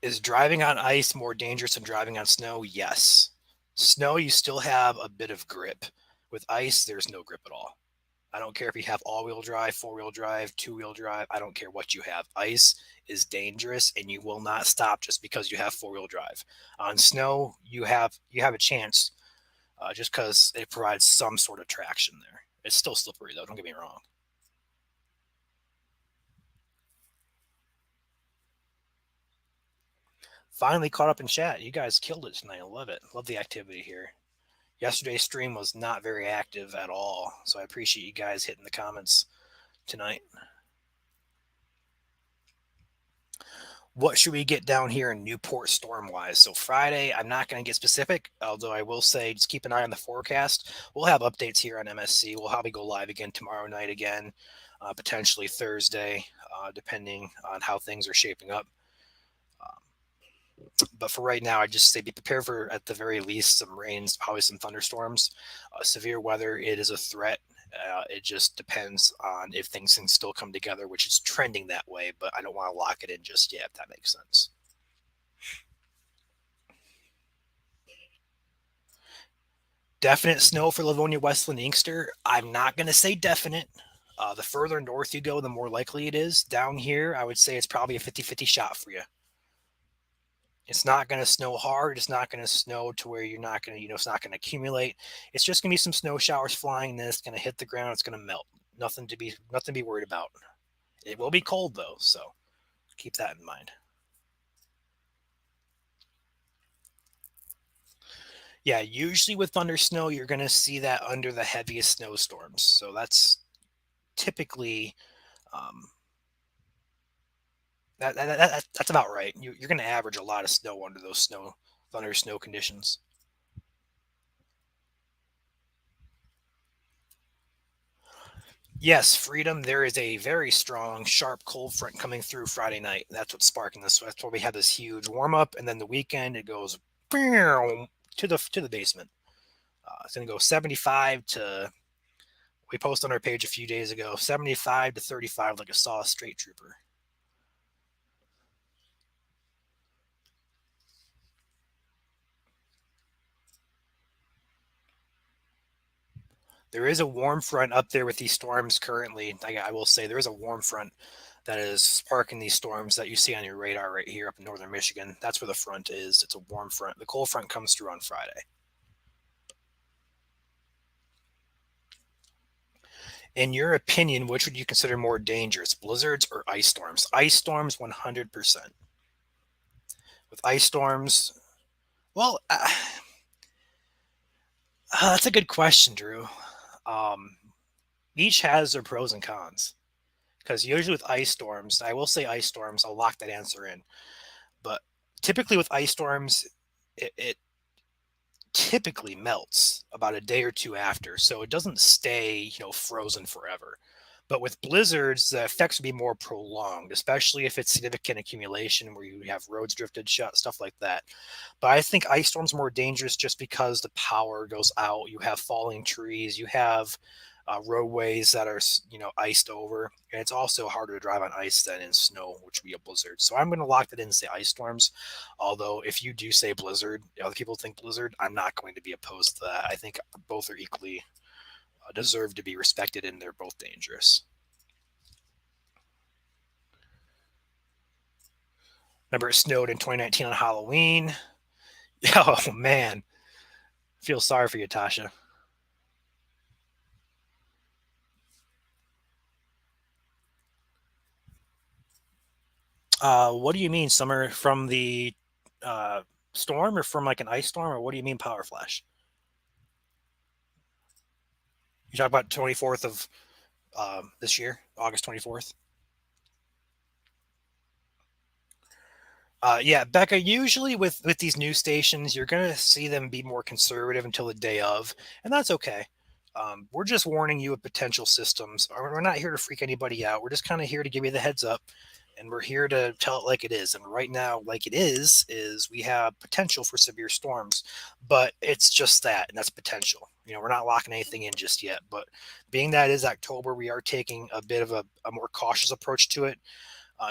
Is driving on ice more dangerous than driving on snow? Yes. Snow, you still have a bit of grip. With ice, there's no grip at all. I don't care if you have all wheel drive, four-wheel drive, two-wheel drive. I don't care what you have. Ice is dangerous and you will not stop just because you have four-wheel drive. On snow, you have a chance just because it provides some sort of traction there. It's still slippery though, don't get me wrong. Finally caught up in chat. You guys killed it tonight. I love it. Love the activity here. Yesterday's stream was not very active at all, so I appreciate you guys hitting the comments tonight. What should we get down here in Newport storm wise? So Friday, I'm not going to get specific, although I will say just keep an eye on the forecast. We'll have updates here on MSC. We'll probably go live again tomorrow night again, potentially Thursday, depending on how things are shaping up. But for right now, I just say be prepared for at the very least some rains, probably some thunderstorms, severe weather. It is a threat. It just depends on if things can still come together, which is trending that way. But I don't want to lock it in just yet. If that makes sense. Definite snow for Livonia, Westland, Inkster. I'm not going to say definite. The further north you go, the more likely it is. Down here, I would say it's probably a 50-50 shot for you. It's not going to snow hard. It's not going to snow to where you're not going to, it's not going to accumulate. It's just going to be some snow showers flying. And then it's going to hit the ground. It's going to melt. Nothing to be worried about. It will be cold though, so keep that in mind. Yeah, usually with thunder snow, you're going to see that under the heaviest snowstorms. So that's typically um, that's about right. You're going to average a lot of snow under those thunder snow conditions. Yes, freedom. There is a very strong, sharp cold front coming through Friday night. That's what's sparking this. That's why we have this huge warm up, and then the weekend it goes to the basement. It's going to go 75 to. We posted on our page a few days ago, 75 to 35, like a saw straight trooper. There is a warm front up there with these storms currently. I will say there is a warm front that is sparking these storms that you see on your radar right here up in northern Michigan. That's where the front is. It's a warm front. The cold front comes through on Friday. In your opinion, which would you consider more dangerous, blizzards or ice storms? Ice storms, 100%. With ice storms, well, that's a good question, Drew. Um, each has their pros and cons. Because usually with ice storms, I will say ice storms, I'll lock that answer in. But typically with ice storms, it typically melts about a day or two after, so it doesn't stay, frozen forever. But with blizzards, the effects would be more prolonged, especially if it's significant accumulation where you have roads drifted shut, stuff like that. But I think ice storms are more dangerous just because the power goes out. You have falling trees, you have roadways that are iced over, and it's also harder to drive on ice than in snow, which would be a blizzard. So I'm going to lock that in and say ice storms. Although if you do say blizzard, other people think blizzard, I'm not going to be opposed to that. I think both are equally deserve to be respected, and they're both dangerous. Remember, it snowed in 2019 on Halloween. Oh man, feel sorry for you, Tasha. What do you mean, summer from the uh, storm, or from like an ice storm, or what do you mean power flash? You talk about 24th of this year, August 24th. Yeah, Becca. Usually with these news stations, you're gonna see them be more conservative until the day of, and that's okay. We're just warning you of potential systems. We're not here to freak anybody out. We're just kind of here to give you the heads up, and we're here to tell it like it is. And right now, like it is we have potential for severe storms, but it's just that, and that's potential. We're not locking anything in just yet. But being that it is October, we are taking a bit of a more cautious approach to it,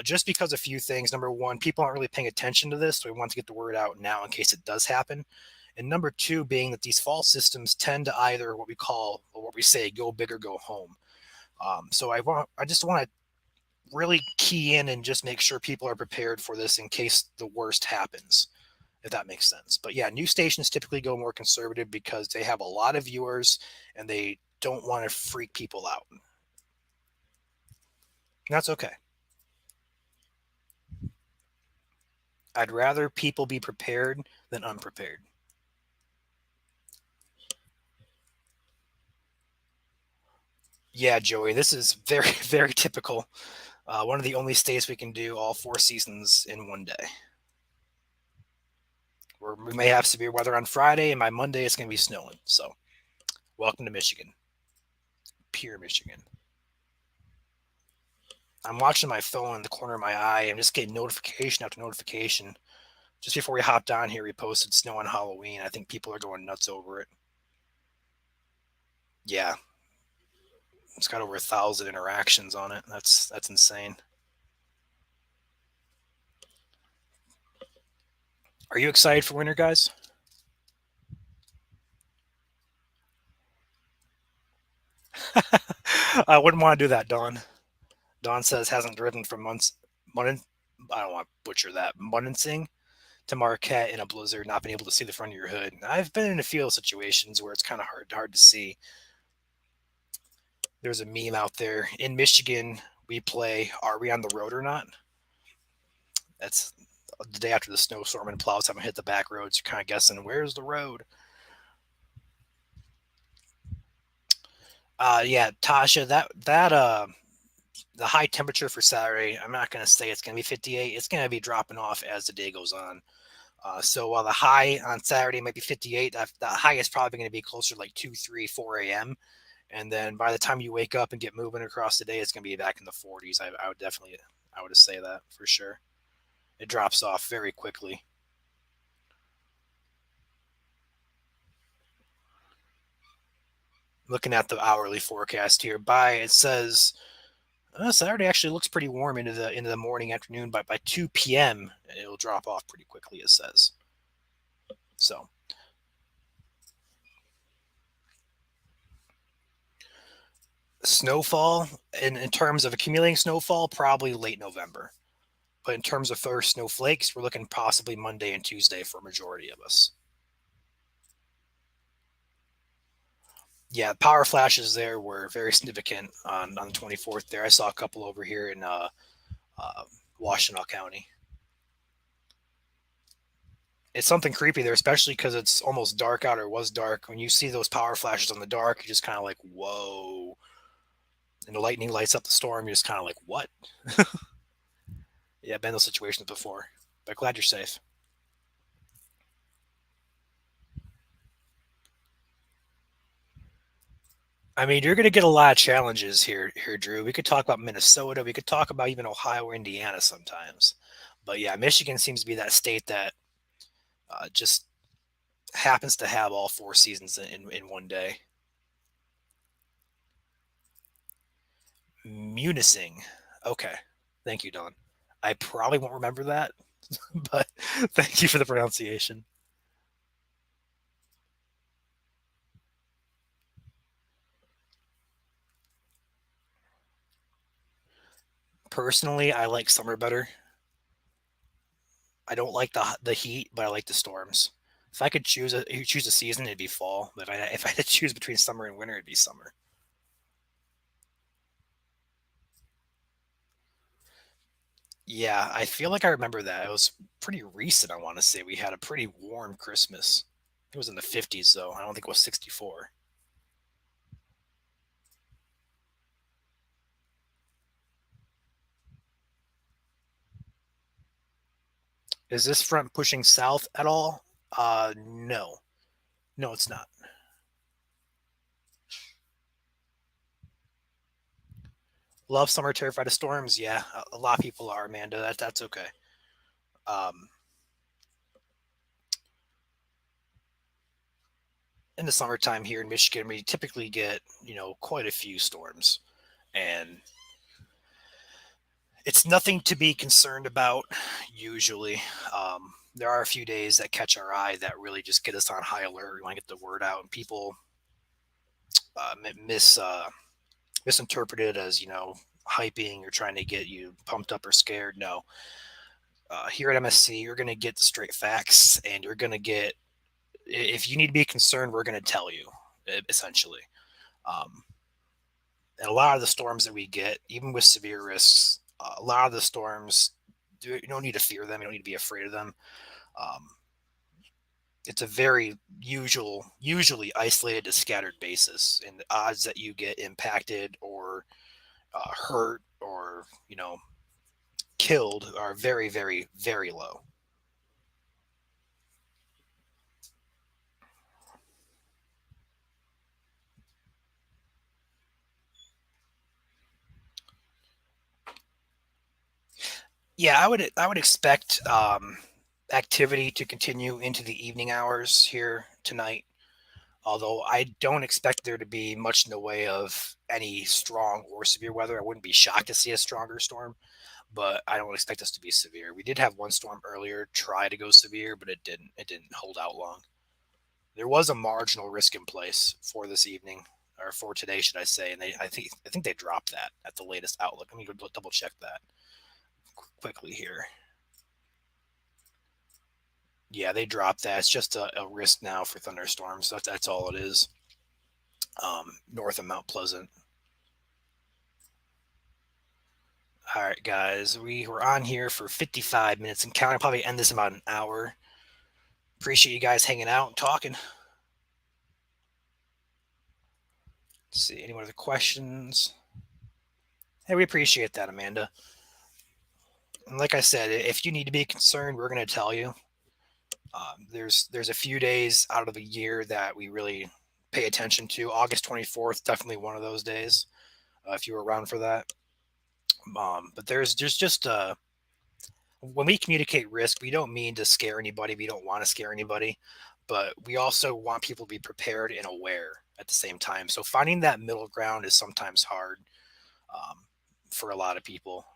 just because a few things. Number one, people aren't really paying attention to this, so we want to get the word out now in case it does happen. And number two, being that these fall systems tend to either what we call, or what we say, go big or go home. So I just want to really key in and just make sure people are prepared for this in case the worst happens, if that makes sense. But yeah, news stations typically go more conservative because they have a lot of viewers and they don't want to freak people out. And that's okay. I'd rather people be prepared than unprepared. Yeah, Joey, this is very, very typical. One of the only states we can do all four seasons in one day. We may have severe weather on Friday, and by Monday it's going to be snowing. So, welcome to Michigan, pure Michigan. I'm watching my phone in the corner of my eye. I'm just getting notification after notification. Just before we hopped on here, we posted snow on Halloween. I think people are going nuts over it. Yeah, it's got over 1,000 interactions on it. That's insane. Are you excited for winter, guys? I wouldn't want to do that, Dawn. Dawn says hasn't driven from months. Munnen, I don't want to butcher that. Munnensing to Marquette in a blizzard, not being able to see the front of your hood. I've been in a few situations where it's kind of hard to see. There's a meme out there in Michigan. We play Are We on the Road or Not? That's the day after the snowstorm and plows haven't hit the back roads. You're kind of guessing where's the road. Yeah, Tasha, that the high temperature for Saturday, I'm not going to say it's going to be 58. It's going to be dropping off as the day goes on. So while the high on Saturday might be 58, the high is probably going to be closer to like 2, 3, 4 a.m. And then by the time you wake up and get moving across the day, it's going to be back in the 40s. I would definitely, I would say that for sure. It drops off very quickly. Looking at the hourly forecast here, it says Saturday actually looks pretty warm into the morning afternoon. But by 2 p.m. it'll drop off pretty quickly. It says so. Snowfall in terms of accumulating snowfall, probably late November. But in terms of first snowflakes, we're looking possibly Monday and Tuesday for a majority of us. Yeah, power flashes there were very significant on the 24th there. I saw a couple over here in uh, Washtenaw County. It's something creepy there, especially because it's almost dark out or was dark. When you see those power flashes on the dark, you're just kind of like, whoa. And the lightning lights up the storm, you're just kind of like, what? Yeah, I've been in those situations before, but glad you're safe. I mean, you're going to get a lot of challenges here, Drew. We could talk about Minnesota. We could talk about even Ohio or Indiana sometimes. But yeah, Michigan seems to be that state that just happens to have all four seasons in one day. Munising. Okay. Thank you, Don. I probably won't remember that, but thank you for the pronunciation. Personally, I like summer better. I don't like the heat, but I like the storms. If I could choose a season, it'd be fall. But if I had to choose between summer and winter, it'd be summer. Yeah, I feel like I remember that. It was pretty recent. I want to say we had a pretty warm Christmas. It was in the 50s, though. I don't think it was 64. Is this front pushing south at all? No. No, it's not. Love summer, terrified of storms. Yeah, a lot of people are, Amanda. That's okay. Um, in the summertime here in Michigan, we typically get quite a few storms, and it's nothing to be concerned about. Usually, there are a few days that catch our eye that really just get us on high alert. We want to get the word out, and people miss misinterpret it as hyping or trying to get you pumped up or scared. No, here at MSC, you're going to get the straight facts, and you're going to get if you need to be concerned, we're going to tell you essentially. Um, and a lot of the storms that we get, even with severe risks, a lot of the storms, you don't need to fear them. You don't need to be afraid of them. Um, it's a very usually isolated to scattered basis, and the odds that you get impacted or hurt or killed are very, very, very low. Yeah, I would expect activity to continue into the evening hours here tonight. Although I don't expect there to be much in the way of any strong or severe weather. I wouldn't be shocked to see a stronger storm, but I don't expect us to be severe. We did have one storm earlier try to go severe, but it didn't. It didn't hold out long. There was a marginal risk in place for this evening. or for today, should I say? And I think they dropped that at the latest outlook. Let me go double check that quickly here. Yeah, they dropped that. It's just a risk now for thunderstorms. That's all it is. North of Mount Pleasant. All right, guys, we were on here for 55 minutes and counting. Probably end this in about an hour. Appreciate you guys hanging out and talking. Let's see, any other questions? Hey, we appreciate that, Amanda. And like I said, if you need to be concerned, we're going to tell you. There's a few days out of the year that we really pay attention to. August 24th, definitely one of those days. If you were around for that. But there's just when we communicate risk, we don't mean to scare anybody. We don't want to scare anybody, but we also want people to be prepared and aware at the same time. So finding that middle ground is sometimes hard for a lot of people.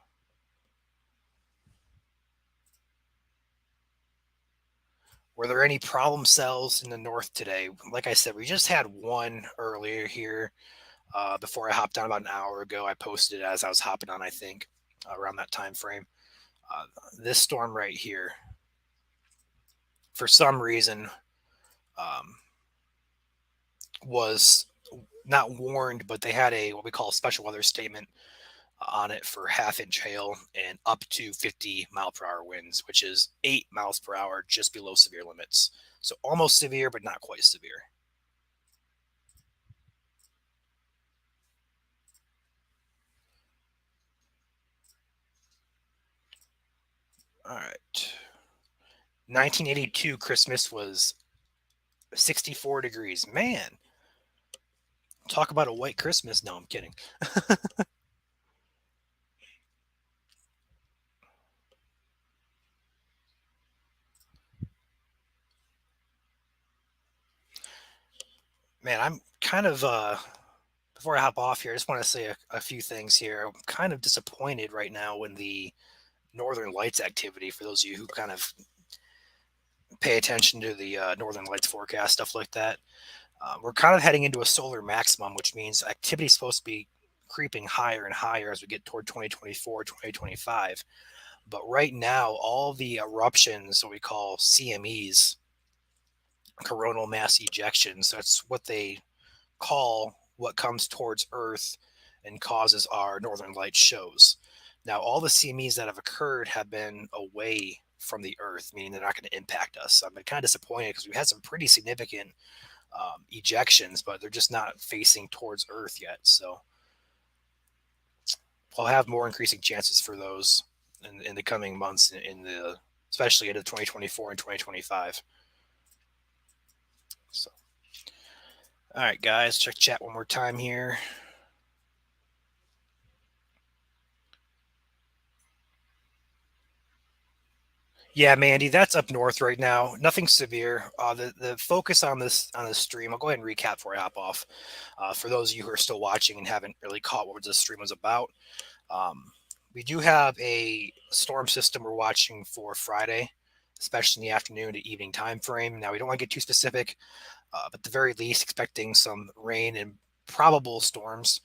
Were there any problem cells in the north today? Like I said, we just had one earlier here. Before I hopped on about an hour ago, I posted it as I was hopping on, I think, around that time frame. This storm right here, for some reason, was not warned, but they had a what we call a special weather statement on it for half-inch hail and up to 50-mile-per-hour winds, which is 8 miles per hour, just below severe limits. So almost severe, but not quite severe. All right. 1982 Christmas was 64 degrees. Man, talk about a white Christmas. No, I'm kidding. Man, I'm kind of before I hop off here, I just want to say a few things here. I'm kind of disappointed right now in the Northern Lights activity. For those of you who kind of pay attention to the Northern Lights forecast, stuff like that, we're kind of heading into a solar maximum, which means activity is supposed to be creeping higher and higher as we get toward 2024, 2025. But right now, all the eruptions, what we call CMEs, coronal mass ejections, that's what they call what comes towards Earth and causes our northern light shows. Now, all the CMEs that have occurred have been away from the Earth, meaning they're not going to impact us. So I've been kind of disappointed because we've had some pretty significant ejections, but they're just not facing towards Earth yet. So I'll have more increasing chances for those in the coming months, especially into 2024 and 2025. So, all right, guys, check chat one more time here. Yeah, Mandy, that's up north right now. Nothing severe. The focus on this stream. I'll go ahead and recap before I hop off. For those of you who are still watching and haven't really caught what this stream was about, we do have a storm system we're watching for Friday, especially in the afternoon to evening time frame. Now we don't want to get too specific, but at the very least, expecting some rain and probable storms.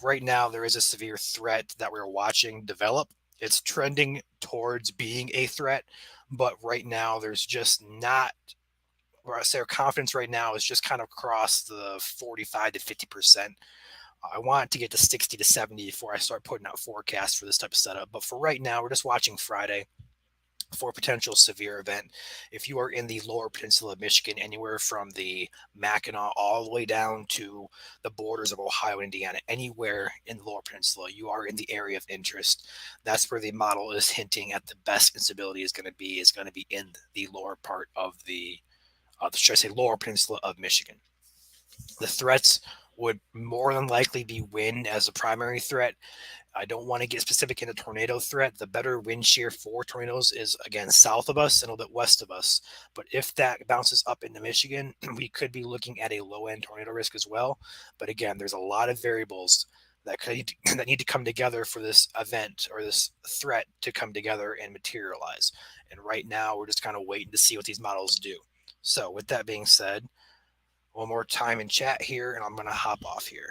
Right now, there is a severe threat that we're watching develop. It's trending towards being a threat, but right now there's just not. Where I say our confidence right now is just kind of across the 45 to 50%. I want it to get to 60 to 70 before I start putting out forecasts for this type of setup. But for right now, we're just watching Friday for a potential severe event. If you are in the lower peninsula of Michigan, anywhere from the Mackinac all the way down to the borders of Ohio and Indiana, anywhere in the lower peninsula, you are in the area of interest. That's where the model is hinting at the best instability is going to be in the lower part of should I say lower peninsula of Michigan. The threats would more than likely be wind as a primary threat. I don't want to get specific in a tornado threat. The better wind shear for tornadoes is, again, south of us and a little bit west of us. But if that bounces up into Michigan, we could be looking at a low-end tornado risk as well. But again, there's a lot of variables that need to come together for this event or this threat to come together and materialize. And right now, we're just kind of waiting to see what these models do. So with that being said, one more time in chat here, and I'm going to hop off here.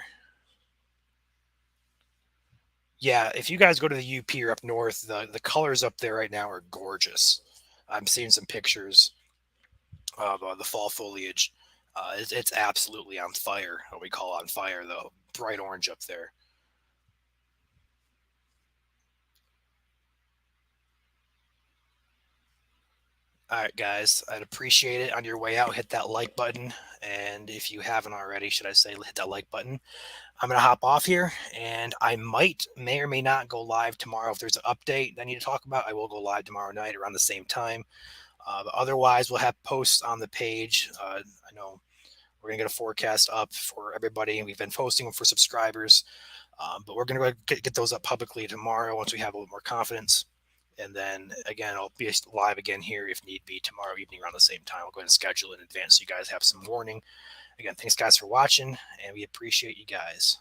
Yeah, if you guys go to the UP or up north, the colors up there right now are gorgeous. I'm seeing some pictures of the fall foliage. It's absolutely on fire. What we call on fire, though, bright orange up there. All right, guys, I'd appreciate it. On your way out, hit that like button. And if you haven't already, should I say, hit that like button. I'm going to hop off here, and I may or may not go live tomorrow. If there's an update I need to talk about, I will go live tomorrow night around the same time. But otherwise, we'll have posts on the page. I know we're going to get a forecast up for everybody. We've been posting them for subscribers, but we're going to get those up publicly tomorrow once we have a little more confidence. And then again, I'll be live again here if need be tomorrow evening around the same time. I'll go ahead and schedule it in advance so you guys have some warning. Again, thanks guys for watching, and we appreciate you guys.